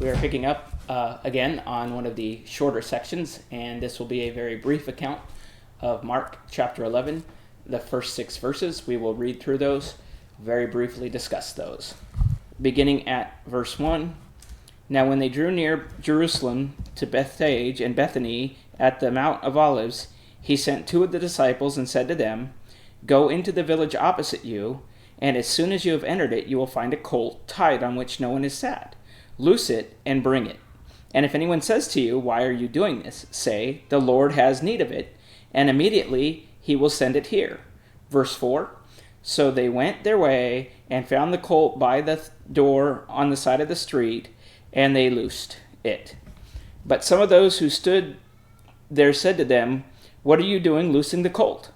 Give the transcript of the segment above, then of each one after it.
We are picking up again on one of the shorter sections, and this will be a very brief account of Mark chapter 11, the first 6 verses. We will read through those, very briefly discuss those. Beginning at verse 1, Now when they drew near Jerusalem to Bethphage and Bethany at the Mount of Olives, he sent 2 of the disciples and said to them, Go into the village opposite you, and as soon as you have entered it, you will find a colt tied on which no one is sat. Loose it and bring it. And if anyone says to you, Why are you doing this? Say, The Lord has need of it, and immediately he will send it here. Verse 4, So they went their way and found the colt by the door on the side of the street, and they loosed it. But some of those who stood there said to them, What are you doing loosing the colt?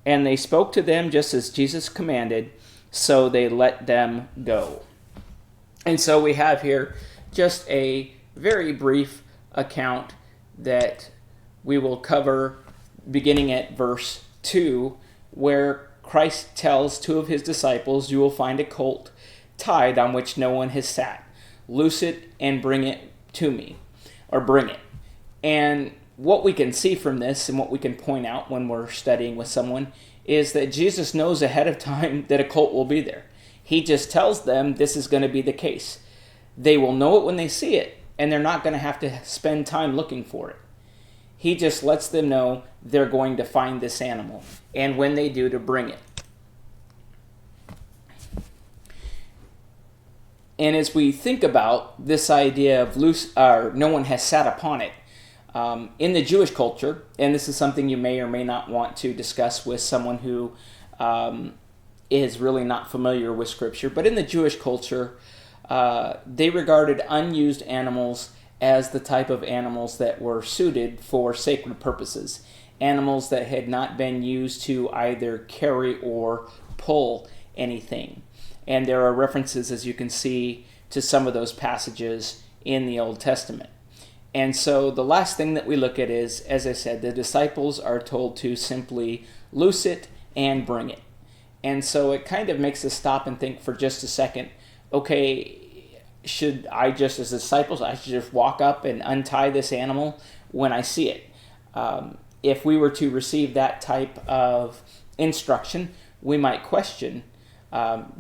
And they spoke to them just as Jesus commanded, so they let them go. And so we have here just a very brief account that we will cover beginning at verse 2, where Christ tells 2 of his disciples, You will find a colt tied on which no one has sat. Loose it and bring it to me, or bring it. And what we can see from this and what we can point out when we're studying with someone is that Jesus knows ahead of time that a colt will be there. He just tells them this is going to be the case. They will know it when they see it, and they're not going to have to spend time looking for it. He just lets them know they're going to find this animal, and when they do, to bring it. And as we think about this idea of loose, or no one has sat upon it, in the Jewish culture, and this is something you may or may not want to discuss with someone who is really not familiar with Scripture, but in the Jewish culture, they regarded unused animals as the type of animals that were suited for sacred purposes, animals that had not been used to either carry or pull anything. And there are references, as you can see, to some of those passages in the Old Testament. And so the last thing that we look at is, as I said, the disciples are told to simply loose it and bring it. And so it kind of makes us stop and think for just a second, okay, should I just, as disciples, I should just walk up and untie this animal when I see it? If we were to receive that type of instruction, we might question.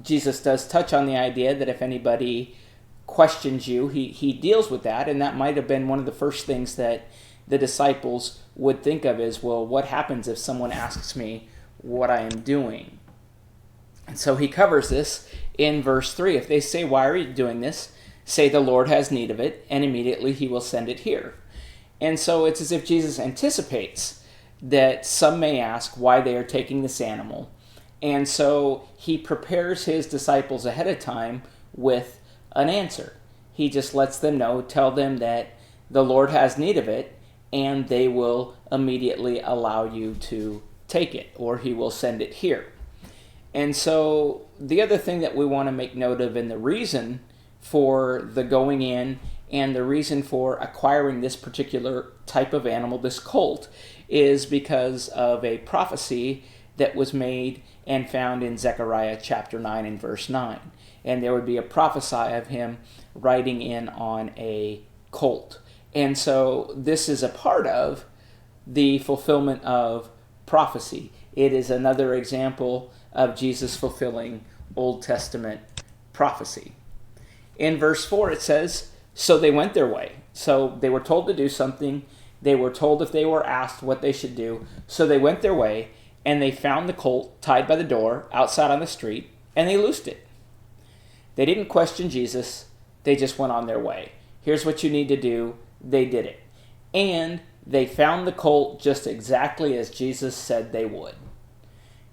Jesus does touch on the idea that if anybody questions you, he deals with that, and that might have been one of the first things that the disciples would think of is, well, what happens if someone asks me what I am doing? And so he covers this in verse 3. If they say, Why are you doing this? Say, The Lord has need of it, and immediately he will send it here. And so it's as if Jesus anticipates that some may ask why they are taking this animal. And so he prepares his disciples ahead of time with an answer. He just lets them know, tell them that the Lord has need of it, and they will immediately allow you to take it, or he will send it here. And so the other thing that we want to make note of, and the reason for the going in and the reason for acquiring this particular type of animal, this colt, is because of a prophecy that was made and found in Zechariah chapter 9 and verse 9. And there would be a prophecy of him riding in on a colt. And so this is a part of the fulfillment of prophecy. It is another example of Jesus fulfilling Old Testament prophecy. In verse 4 it says, So they went their way. So they were told to do something. They were told if they were asked what they should do. So they went their way, and they found the colt tied by the door outside on the street, and they loosed it. They didn't question Jesus. They just went on their way. Here's what you need to do. They did it. And they found the colt just exactly as Jesus said they would.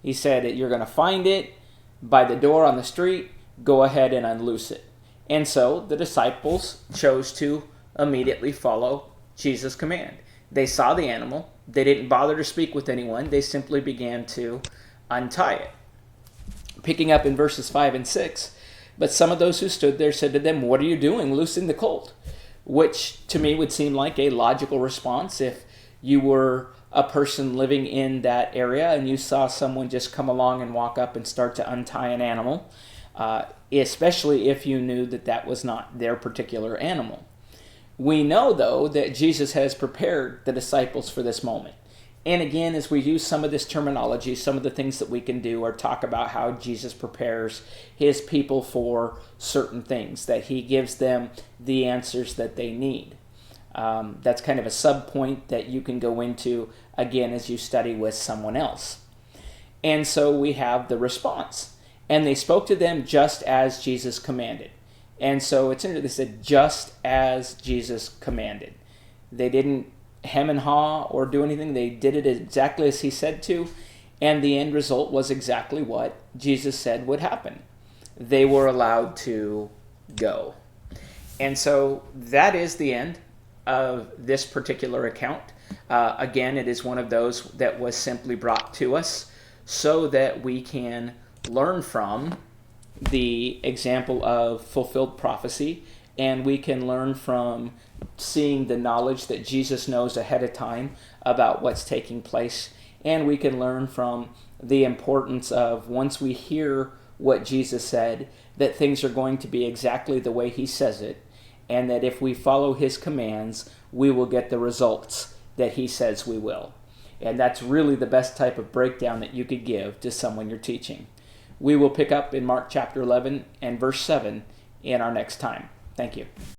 He said, You're going to find it by the door on the street. Go ahead and unloose it. And so the disciples chose to immediately follow Jesus' command. They saw the animal. They didn't bother to speak with anyone. They simply began to untie it. Picking up in verses 5 and 6, But some of those who stood there said to them, What are you doing, loosing the colt? Which to me would seem like a logical response if you were a person living in that area and you saw someone just come along and walk up and start to untie an animal. especially if you knew that that was not their particular animal. We know, though, that Jesus has prepared the disciples for this moment. And again, as we use some of this terminology, some of the things that we can do are talk about how Jesus prepares his people for certain things, that he gives them the answers that they need. That's kind of a sub-point that you can go into, again, as you study with someone else. And so we have the response. And they spoke to them just as Jesus commanded. And so it's interesting, they said, just as Jesus commanded. They didn't hem and haw or do anything. They did it exactly as he said to, and the end result was exactly what Jesus said would happen. They were allowed to go. And so that is the end of this particular account. Again, it is one of those that was simply brought to us so that we can learn from the example of fulfilled prophecy, and we can learn from seeing the knowledge that Jesus knows ahead of time about what's taking place, and we can learn from the importance of, once we hear what Jesus said, that things are going to be exactly the way he says it, and that if we follow his commands, we will get the results that he says we will. And that's really the best type of breakdown that you could give to someone you're teaching. We will pick up in Mark chapter 11 and verse 7 in our next time. Thank you.